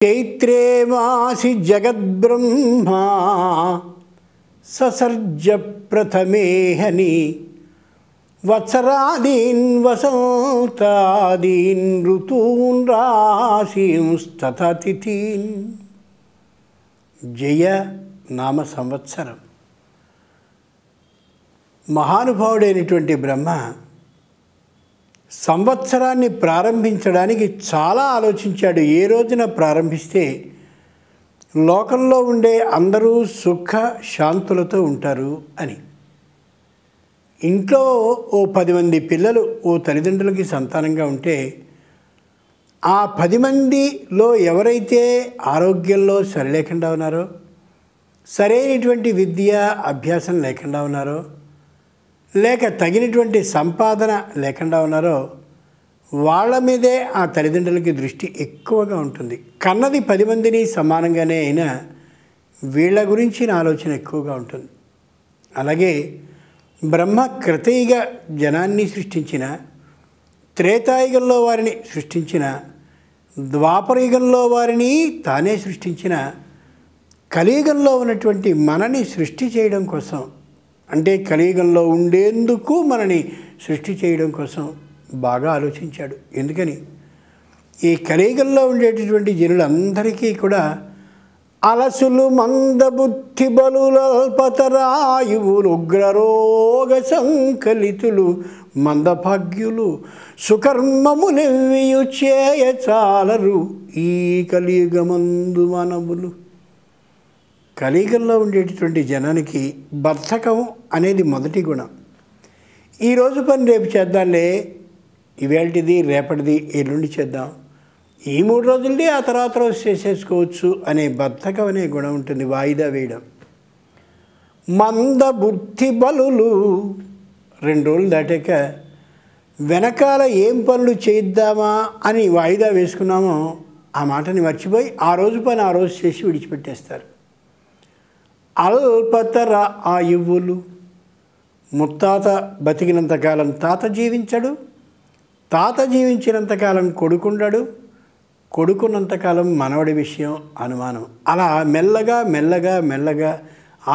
चैत्रे मासि जगद्ब्रह्मा ससर्ज प्रथमेहनि वत्सरादीन् वसन्तादीन् ऋतून् राशींस्तथा तिथीन् जय नाम संवत्सरं మహానుభావుడైనటువంటి బ్రహ్మ సంవత్సరాన్ని ప్రారంభించడానికి చాలా ఆలోచించాడు. ఏ రోజున ప్రారంభిస్తే లోకంలో ఉండే అందరూ సుఖ శాంతులతో ఉంటారు అని. ఇంట్లో ఓ 10 మంది పిల్లలు ఓ తల్లిదండ్రులకి సంతానంగా ఉంటే ఆ 10 మందిలో ఎవరైతే ఆరోగ్యంలో సరిలేకుండా ఉన్నారో, సరైనటువంటి విద్య అభ్యాసం లేకుండా ఉన్నారో, లేక తగినటువంటి సంపాదన లేకుండా ఉన్నారో వాళ్ళ మీదే ఆ తల్లిదండ్రులకి దృష్టి ఎక్కువగా ఉంటుంది. కన్నది 10 మందిని సమానంగానే అయినా వీళ్ళ గురించిన ఆలోచన ఎక్కువగా ఉంటుంది. అలాగే బ్రహ్మ కృతయుగ జనాన్ని సృష్టించిన, త్రేతాయుగంలో వారిని సృష్టించిన, ద్వాపరయుగంలో వారిని తానే సృష్టించిన, కలియుగంలో ఉన్నటువంటి మనని సృష్టి చేయడం కోసం, అంటే కలియుగంలో ఉండేందుకు మనని సృష్టి చేయడం కోసం బాగా ఆలోచించాడు. ఎందుకని ఈ కలియుగంలో ఉండేటటువంటి జనులందరికీ కూడా అలసులు, మందబుద్ధి, బలులల్పతరాయువులు, ఉగ్రరోగ సంకలితులు, మందభాగ్యులు, సుకర్మములెవ్వియు చేయ చాలరు ఈ కలియుగమందు మానవులు. కలియుగంలో ఉండేటటువంటి జనానికి బద్ధకం అనేది మొదటి గుణం. ఈరోజు పని రేపు చేద్దాంలే, ఇవేళటిది రేపటిది ఎల్లుండి చేద్దాం, ఈ 3 రోజులది ఆ తర్వాత రోజు చేసేసుకోవచ్చు అనే బద్ధకం అనే గుణం ఉంటుంది, వాయిదా వేయడం. మంద బుద్ధి బలులు 2 రోజులు దాటాక వెనకాల ఏం పనులు చేద్దామా అని వాయిదా వేసుకున్నామో ఆ మాటని మర్చిపోయి ఆ రోజు పని ఆ రోజు చేసి విడిచిపెట్టేస్తారు. అల్పతర ఆయువులు, ముత్తాత బతికినంతకాలం తాత జీవించడు, తాత జీవించినంతకాలం కొడుకుండడు, కొడుకున్నంతకాలం మనవడి విషయం అనుమానం. అలా మెల్లగా మెల్లగా మెల్లగా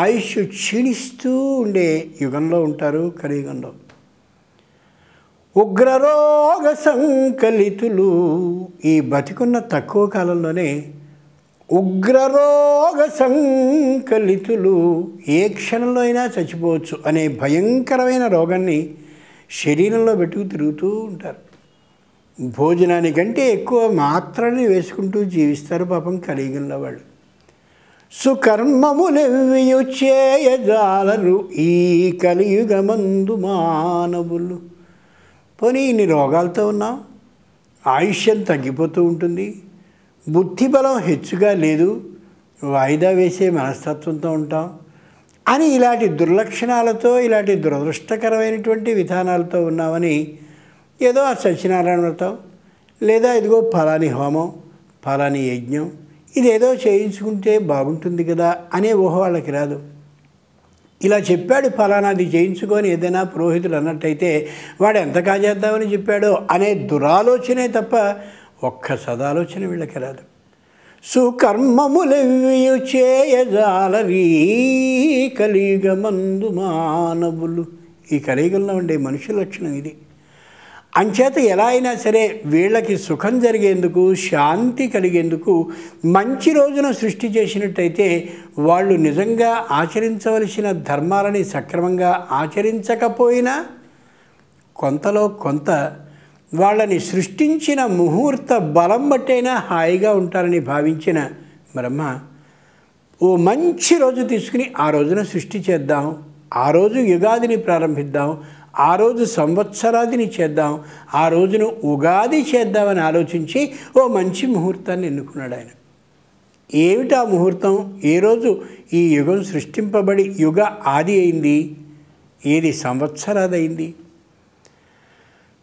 ఆయుష్ క్షీణిస్తూ ఉండే యుగంలో ఉంటారు కలియుగంలో. ఉగ్రరోగ సంకలితులు, ఈ బతికున్న తక్కువ కాలంలోనే ఉగ్రరోగ సంకలితులు, ఏ క్షణంలో అయినా చచ్చిపోవచ్చు అనే భయంకరమైన రోగాన్ని శరీరంలో పెట్టుకు తిరుగుతూ ఉంటారు. భోజనానికంటే ఎక్కువ మాత్రల్ని వేసుకుంటూ జీవిస్తారు పాపం కలియుగంలో వాళ్ళు. సుకర్మములెవ్వియు చేయజాలరు ఈ కలియుగమందు మానవులు. పోనీ ఇన్ని రోగాలతో ఉన్నాం, ఆయుష్యం తగ్గిపోతూ ఉంటుంది, బుద్ధిబలం హెచ్చుగా లేదు, వాయిదా వేసే మనస్తత్వంతో ఉంటాం అని ఇలాంటి దుర్లక్షణాలతో, ఇలాంటి దురదృష్టకరమైనటువంటి విధానాలతో ఉన్నామని ఏదో ఆ సత్యనారాయణ వ్రతం, లేదా ఇదిగో ఫలాని హోమం, ఫలాని యజ్ఞం, ఇదేదో చేయించుకుంటే బాగుంటుంది కదా అనే ఊహ వాళ్ళకి రాదు. ఇలా చెప్పాడు ఫలానాది చేయించుకొని ఏదైనా పురోహితులు అన్నట్టయితే వాడు ఎంత కాజేద్దామని చెప్పాడో అనే దురాలోచనే తప్ప ఒక్క సదాలోచన వీళ్ళకి రాదు. సుకర్మములెవ్వియు చేయజాలరీ కలియుగమందు మానవులు. ఈ కలియుగంలో ఉండే మనుషుల లక్షణం ఇది. అంచేత ఎలా అయినా సరే వీళ్ళకి సుఖం జరిగేందుకు, శాంతి కలిగేందుకు మంచి రోజున సృష్టి చేసినట్టయితే వాళ్ళు నిజంగా ఆచరించవలసిన ధర్మాలని సక్రమంగా ఆచరించకపోయినా కొంతలో కొంత వాళ్ళని సృష్టించిన ముహూర్త బలం బట్టైనా హాయిగా ఉంటారని భావించిన బ్రహ్మ ఓ మంచి రోజు తీసుకుని ఆ రోజున సృష్టి చేద్దాం, ఆ రోజు యుగాదిని ప్రారంభిద్దాం, ఆ రోజు సంవత్సరాదిని చేద్దాం, ఆ రోజును ఉగాది చేద్దామని ఆలోచించి ఓ మంచి ముహూర్తాన్ని ఎన్నుకున్నాడు ఆయన. ఏమిటా ముహూర్తం? ఏ రోజు ఈ యుగం సృష్టింపబడి యుగ ఆది అయింది? ఏది సంవత్సరాది అయింది?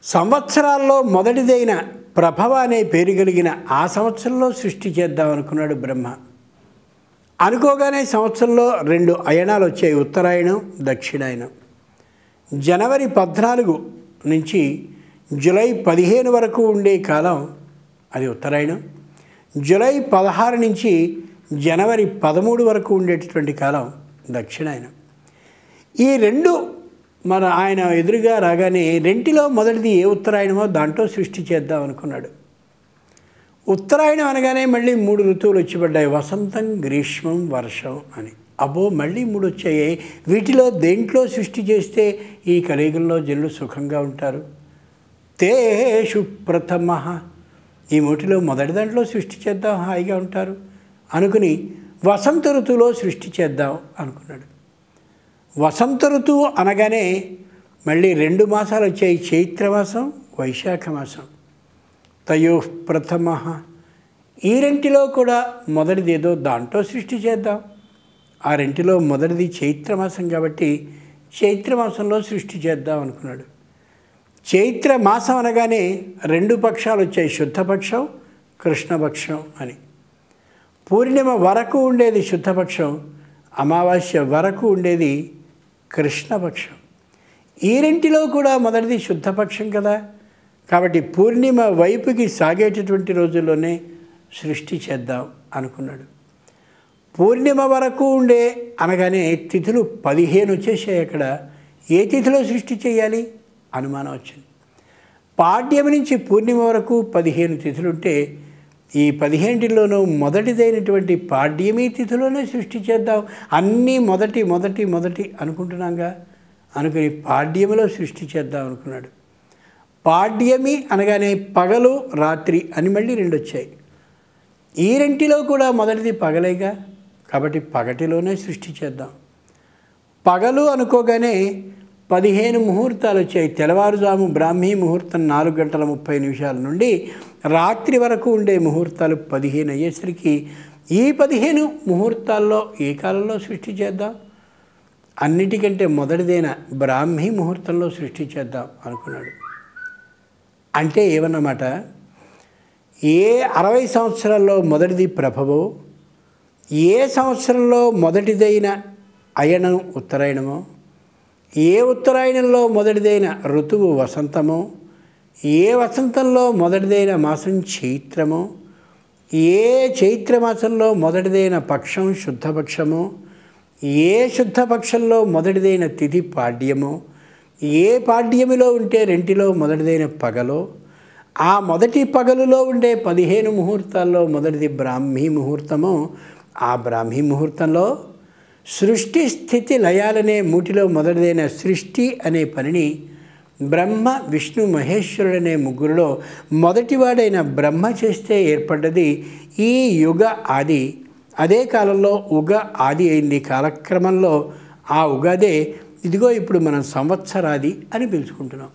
సంవత్సరాల్లో మొదటిదైన ప్రభవ అనే పేరు కలిగిన ఆ సంవత్సరంలో సృష్టి చేద్దాం అనుకున్నాడు బ్రహ్మ. అనుకోగానే సంవత్సరంలో 2 అయనాలు వచ్చాయి, ఉత్తరాయణం, దక్షిణాయనం. జనవరి 14 నుంచి జూలై 15 వరకు ఉండే కాలం అది ఉత్తరాయణం. జూలై 16 నుంచి జనవరి 13 వరకు ఉండేటటువంటి కాలం దక్షిణాయనం. ఈ రెండు మన ఆయన ఎదురుగా రాగానే రెంటిలో మొదటిది ఏ ఉత్తరాయణమో దాంట్లో సృష్టి చేద్దాం అనుకున్నాడు. ఉత్తరాయణం అనగానే మళ్ళీ 3 ఋతువులు వచ్చి పడ్డాయి, వసంతం, గ్రీష్మం, వర్షం అని. అబ్బో, మళ్ళీ 3 వచ్చాయి. వీటిలో దేంట్లో సృష్టి చేస్తే ఈ కలియుగంలో జనులు సుఖంగా ఉంటారు? తేషు ప్రథమ, ఈ మూటిలో మొదటి దాంట్లో సృష్టి చేద్దాం, హాయిగా ఉంటారు అనుకుని వసంత ఋతువులో సృష్టి చేద్దాం అనుకున్నాడు. వసంత ఋతువు అనగానే మళ్ళీ 2 మాసాలు వచ్చాయి, చైత్రమాసం, వైశాఖ మాసం. తయో ప్రథమ, ఈ రెంటిలో కూడా మొదటిది ఏదో దాంట్లో సృష్టి చేద్దాం. ఆ రెంటిలో మొదటిది చైత్రమాసం కాబట్టి చైత్రమాసంలో సృష్టి చేద్దాం అనుకున్నాడు. చైత్రమాసం అనగానే 2 పక్షాలు వచ్చాయి, శుద్ధపక్షం, కృష్ణపక్షం అని. పూర్ణిమ వరకు ఉండేది శుద్ధపక్షం, అమావాస్య వరకు ఉండేది కృష్ణపక్షం. ఈ రెంటిలో కూడా మొదటిది శుద్ధపక్షం కదా, కాబట్టి పూర్ణిమ వైపుకి సాగేటటువంటి రోజుల్లోనే సృష్టి చేద్దాం అనుకున్నాడు. పూర్ణిమ వరకు ఉండే అనగానే తిథులు 15 వచ్చేసాయి. అక్కడ ఏ తిథిలో సృష్టి చేయాలి అనుమానం వచ్చింది. పాడ్యమి నుంచి పూర్ణిమ వరకు 15 తిథులుంటే ఈ 15లోనూ మొదటిదైనటువంటి పాడ్యమి తిథిలోనే సృష్టి చేద్దాం. అన్నీ మొదటి మొదటి మొదటి అనుకుంటున్నాగా అనుకుని పాడ్యమిలో సృష్టి చేద్దాం అనుకున్నాడు. పాడ్యమి అనగానే పగలు, రాత్రి అని మళ్ళీ 2 వచ్చాయి. ఈ రెంటిలో కూడా మొదటిది పగలేగా, కాబట్టి పగటిలోనే సృష్టి చేద్దాం. పగలు అనుకోగానే 15 ముహూర్తాలు వచ్చాయి. తెల్లవారుజాము బ్రాహ్మీ ముహూర్తం 4:30 నుండి రాత్రి వరకు ఉండే ముహూర్తాలు 15 అయ్యేసరికి ఈ 15 ముహూర్తాల్లో ఏ కాలంలో సృష్టి చేద్దాం? అన్నిటికంటే మొదటిదైన బ్రాహ్మీ ముహూర్తంలో సృష్టి చేద్దాం అనుకున్నాడు. అంటే ఏమన్నమాట, ఏ 60 సంవత్సరాల్లో మొదటిది ప్రభవో, ఏ సంవత్సరంలో మొదటిదైన అయనం ఉత్తరాయణమో, ఏ ఉత్తరాయణంలో మొదటిదైన ఋతువు వసంతమో, ఏ వసంతంలో మొదటిదైన మాసం చైత్రమో, ఏ చైత్రమాసంలో మొదటిదైన పక్షం శుద్ధపక్షమో, ఏ శుద్ధపక్షంలో మొదటిదైన తిథి పాడ్యమో, ఏ పాడ్యమిలో ఉంటే రెంటిలో మొదటిదైన పగలో, ఆ మొదటి పగలులో ఉండే 15 ముహూర్తాల్లో మొదటిది బ్రాహ్మీ ముహూర్తమో, ఆ బ్రాహ్మీ ముహూర్తంలో సృష్టి స్థితి లయాలనే మూటిలో మొదటిదైన సృష్టి అనే పనిని బ్రహ్మ, విష్ణు, మహేశ్వరుడనే ముగ్గురులో మొదటివాడైన బ్రహ్మ చేస్తే ఏర్పడ్డది ఈ యుగ ఆది. అదే కాలంలో ఉగ ఆది అయింది. కాలక్రమంలో ఆ ఉగాదే ఇదిగో ఇప్పుడు మనం సంవత్సరాది అని పిలుచుకుంటున్నాం.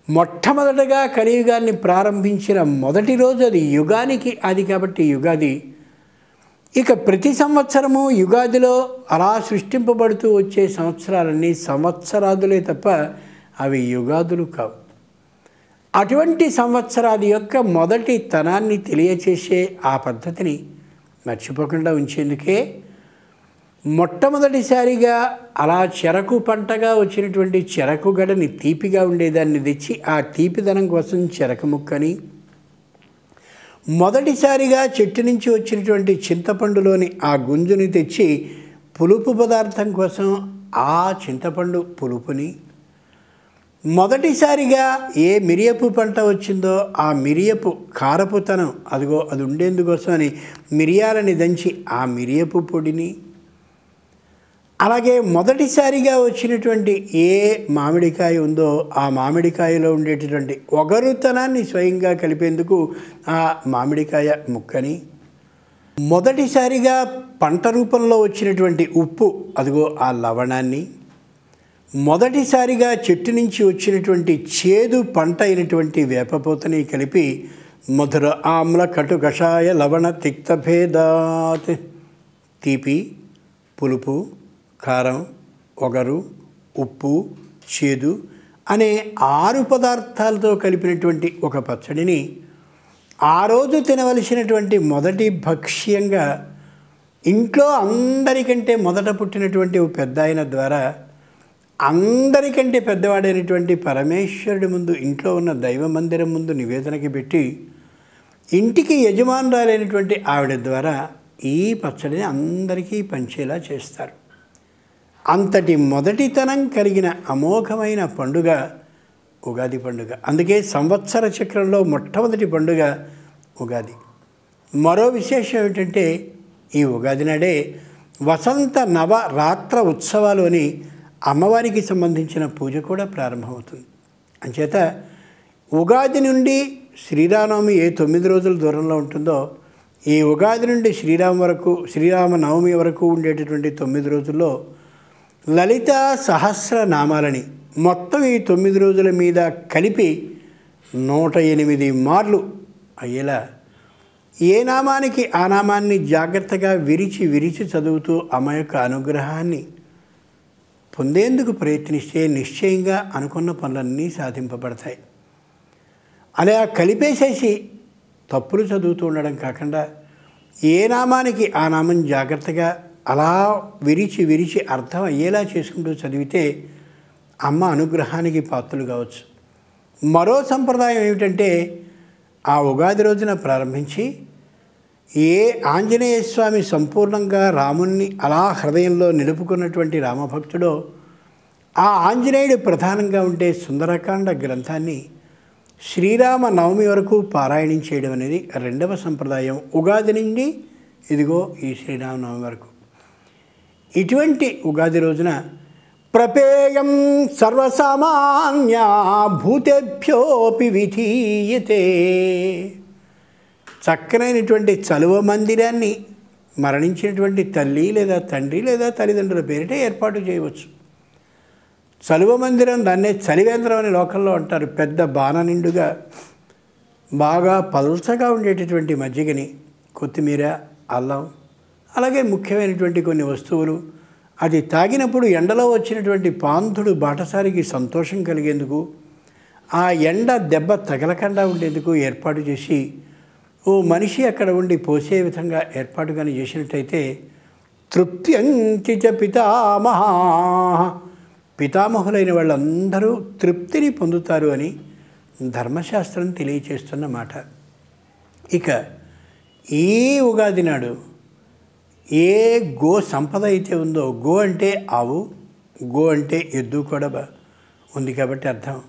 మొట్టమొదటగా కలియుగాన్ని ప్రారంభించిన మొదటి రోజు అది యుగానికి ఆది కాబట్టి యుగాది. ఇక ప్రతి సంవత్సరము యుగాదిలో అలా సృష్టింపబడుతూ వచ్చే సంవత్సరాలన్నీ సంవత్సరాదులే తప్ప అవి యుగాదులు కావు. అటువంటి సంవత్సరాది యొక్క మొదటి తనాన్ని తెలియచేసే ఆ పద్ధతిని మర్చిపోకుండా ఉంచేందుకే మొట్టమొదటిసారిగా అలా చెరకు పంటగా వచ్చినటువంటి చెరకు గడని తీపిగా ఉండేదాన్ని తెచ్చి ఆ తీపిదనం కోసం చెరకు ముక్కని, మొదటిసారిగా చెట్టు నుంచి వచ్చినటువంటి చింతపండులోని ఆ గుంజుని తెచ్చి పులుపు పదార్థం కోసం ఆ చింతపండు పులుపుని, మొదటిసారిగా ఏ మిరియపు పంట వచ్చిందో ఆ మిరియపు కారపుతనం అదిగో అది ఉండేందుకోసమని మిరియాలని దంచి ఆ మిరియపు పొడిని, అలాగే మొదటిసారిగా వచ్చినటువంటి ఏ మామిడికాయ ఉందో ఆ మామిడికాయలో ఉండేటటువంటి ఒగరుతనాన్ని స్వయంగా కలిపేందుకు ఆ మామిడికాయ ముక్కని, మొదటిసారిగా పంట రూపంలో వచ్చినటువంటి ఉప్పు అదిగో ఆ లవణాన్ని, మొదటిసారిగా చెట్టు నుంచి వచ్చినటువంటి చేదు పంట అయినటువంటి వేపపూతని కలిపి మధుర ఆమ్ల కటు కషాయ లవణ తిక్తభేదాత్, తీపి, పులుపు, కారం, ఒగరు, ఉప్పు, చేదు అనే 6 పదార్థాలతో కలిపినటువంటి ఒక పచ్చడిని ఆ రోజు తినవలసినటువంటి మొదటి భక్ష్యంగా ఇంట్లో అందరికంటే మొదట పుట్టినటువంటి ఒక పెద్ద ఆయన ద్వారా అందరికంటే పెద్దవాడైనటువంటి పరమేశ్వరుడి ముందు ఇంట్లో ఉన్న దైవ మందిరం ముందు నివేదనకి పెట్టి ఇంటికి యజమానురాలైనటువంటి ఆవిడ ద్వారా ఈ పచ్చడిని అందరికీ పంచేలా చేస్తారు. అంతటి మొదటితనం కలిగిన అమోఘమైన పండుగ ఉగాది పండుగ. అందుకే సంవత్సర చక్రంలో మొట్టమొదటి పండుగ ఉగాది. మరో విశేషం ఏమిటంటే ఈ ఉగాది నాడే వసంత నవరాత్ర ఉత్సవాలు అని అమ్మవారికి సంబంధించిన పూజ కూడా ప్రారంభమవుతుంది. అంచేత ఉగాది నుండి శ్రీరామనవమి ఏ 9 రోజుల దూరంలో ఉంటుందో, ఈ ఉగాది నుండి శ్రీరామనవమి వరకు ఉండేటటువంటి 9 రోజుల్లో లలితా సహస్రనామాలని మొత్తం ఈ 9 రోజుల మీద కలిపి 108 మార్లు అయ్యేలా ఏ నామానికి ఆ నామాన్ని జాగ్రత్తగా విరిచి విరిచి చదువుతూ అమ్మ యొక్క అనుగ్రహాన్ని పొందేందుకు ప్రయత్నిస్తే నిశ్చయంగా అనుకున్న పనులన్నీ సాధింపబడతాయి. అలా కలిపేసేసి తప్పులు చదువుతూ ఉండడం కాకుండా ఏ నామానికి ఆ నామం జాగ్రత్తగా అలా విరిచి విరిచి అర్థం అయ్యేలా చేసుకుంటూ చదివితే అమ్మ అనుగ్రహానికి పాత్రలు కావచ్చు. మరో సంప్రదాయం ఏమిటంటే ఆ ఉగాది రోజున ప్రారంభించి ఏ ఆంజనేయ స్వామి సంపూర్ణంగా రాముణ్ణి అలా హృదయంలో నిలుపుకున్నటువంటి రామభక్తుడో ఆ ఆంజనేయుడు ప్రధానంగా ఉండే సుందరకాండ గ్రంథాన్ని శ్రీరామ నవమి వరకు పారాయణం చేయడం అనేది రెండవ సంప్రదాయం. ఉగాది నుండి ఇదిగో ఈ శ్రీరామనవమి వరకు. ఇటువంటి ఉగాది రోజున ప్రపేయం సర్వసామాన్య భూతేభ్యోపి విధీయతే, చక్కనైనటువంటి చలువ మందిరాన్ని మరణించినటువంటి తల్లి లేదా తండ్రి లేదా తల్లిదండ్రుల పేరిట ఏర్పాటు చేయవచ్చు. చలువ మందిరం దాన్నే చలివేంద్రం అని లోకల్లో అంటారు. పెద్ద బాణ నిండుగా బాగా పల్చగా ఉండేటటువంటి మజ్జిగని, కొత్తిమీర, అల్లం, అలాగే ముఖ్యమైనటువంటి కొన్ని వస్తువులు, అది తాగినప్పుడు ఎండలో వచ్చినటువంటి పాంధుడు బాటసారికి సంతోషం కలిగేందుకు, ఆ ఎండ దెబ్బ తగలకుండా ఉండేందుకు ఏర్పాటు చేసి ఓ మనిషి అక్కడ ఉండి పోసే విధంగా ఏర్పాటు కానీ చేసినట్టయితే తృప్త్యంకిచ పితామహా, పితామహులైన వాళ్ళందరూ తృప్తిని పొందుతారు అని ధర్మశాస్త్రం తెలియచేస్తున్న మాట. ఇక ఈ ఉగాది నాడు ఏ గో సంపద అయితే ఉందో, గో అంటే ఆవు, గో అంటే ఎద్దు కూడా ఉంది కాబట్టి అర్థం,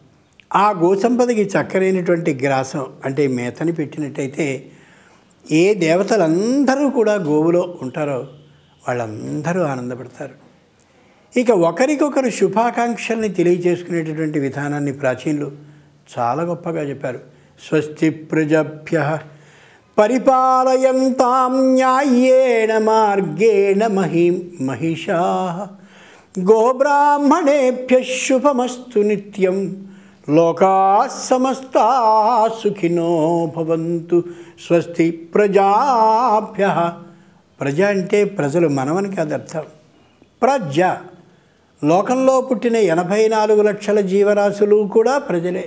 ఆ గో సంపదకి చక్కనైనటువంటి గ్రాసం అంటే మేతని పెట్టినట్టయితే ఏ దేవతలందరూ కూడా గోవులో ఉంటారో వాళ్ళందరూ ఆనందపడతారు. ఇక ఒకరికొకరు శుభాకాంక్షల్ని తెలియజేసుకునేటటువంటి విధానాన్ని ప్రాచీనులు చాలా గొప్పగా చెప్పారు. స్వస్తి ప్రజభ్యః పరిపాలయంతాం న్యాయేన మార్గేణ మహిషాః గోబ్రాహ్మణేభ్యః శుభమస్తు నిత్యం లోకాః సమస్తాః సుఖినో భవంతు. స్వస్తి ప్రజాభ్యః, ప్రజ అంటే ప్రజలు, మనమని కాదు అర్థం. ప్రజ, లోకంలో పుట్టిన 84 లక్షల జీవరాశులు కూడా ప్రజలే.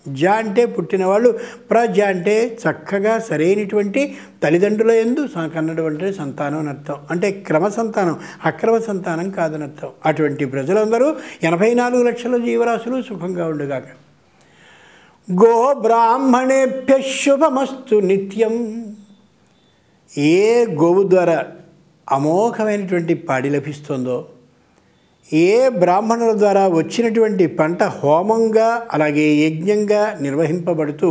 జ అంటే పుట్టినవాళ్ళు, ప్రజ అంటే చక్కగా సరైనటువంటి తల్లిదండ్రుల యందు కన్నడం అంటే సంతానం అని అర్థం. అంటే క్రమ సంతానం, అక్రమ సంతానం కాదని అర్థం. అటువంటి ప్రజలందరూ 84 లక్షల జీవరాశులు సుఖంగా ఉండుగాక. గో బ్రాహ్మణేభ్య శుభమస్తు నిత్యం, ఏ గోవు ద్వారా అమోఘమైనటువంటి పాడి లభిస్తుందో, ఏ బ్రాహ్మణుల ద్వారా వచ్చినటువంటి పంట హోమంగా అలాగే యజ్ఞంగా నిర్వహింపబడుతూ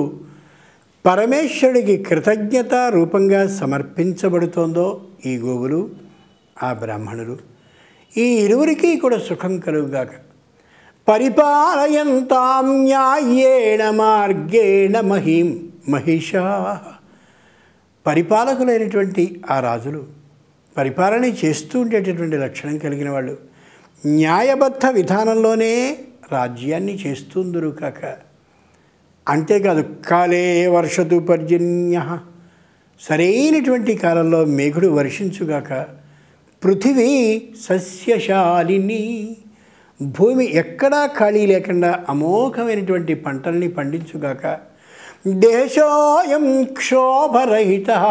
పరమేశ్వరుడికి కృతజ్ఞత రూపంగా సమర్పించబడుతోందో ఈ గోవులు, ఆ బ్రాహ్మణులు, ఈ ఇరువురికి కూడా సుఖం కలుగుగాక. పరిపాలయంతాం న్యాయేణ మార్గేణ మహిషాః, పరిపాలకులైనటువంటి ఆ రాజులు పరిపాలన చేస్తూ ఉండేటటువంటి లక్షణం కలిగిన వాళ్ళు న్యాయబద్ధ విధానంలోనే రాజ్యాన్ని చేస్తుందురు కాక. అంతేకాదు కాలే వర్షతు పర్జన్యః, సరైనటువంటి కాలంలో మేఘుడు వర్షించుగాక. పృథివీ సస్యశాలిని, భూమి ఎక్కడా ఖాళీ లేకుండా అమోఘమైనటువంటి పంటల్ని పండించుగాక. దేశోయం క్షోభరహితః,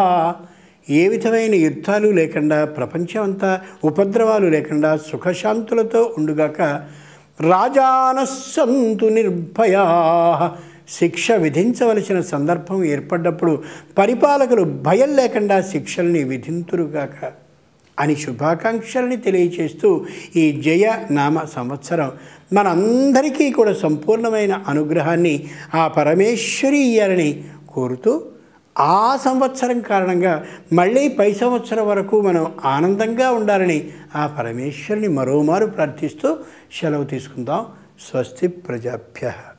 ఏ విధమైన యుద్ధాలు లేకుండా, ప్రపంచం అంతా ఉపద్రవాలు లేకుండా సుఖశాంతులతో ఉండుగాక. రాజానః సంతు నిర్భయాః, శిక్ష విధించవలసిన సందర్భం ఏర్పడ్డప్పుడు పరిపాలకులు భయం లేకుండా శిక్షల్ని విధింతురుగాక అని శుభాకాంక్షల్ని తెలియచేస్తూ ఈ జయనామ సంవత్సరం మనందరికీ కూడా సంపూర్ణమైన అనుగ్రహాన్ని ఆ పరమేశ్వరి ఇయ్యాలని కోరుతూ ఆ సంవత్సరం కారణంగా మళ్ళీ పై సంవత్సరం వరకు మనం ఆనందంగా ఉండాలని ఆ పరమేశ్వరుని మరోమారు ప్రార్థిస్తూ సెలవు తీసుకుందాం. స్వస్తి ప్రజాభ్యః.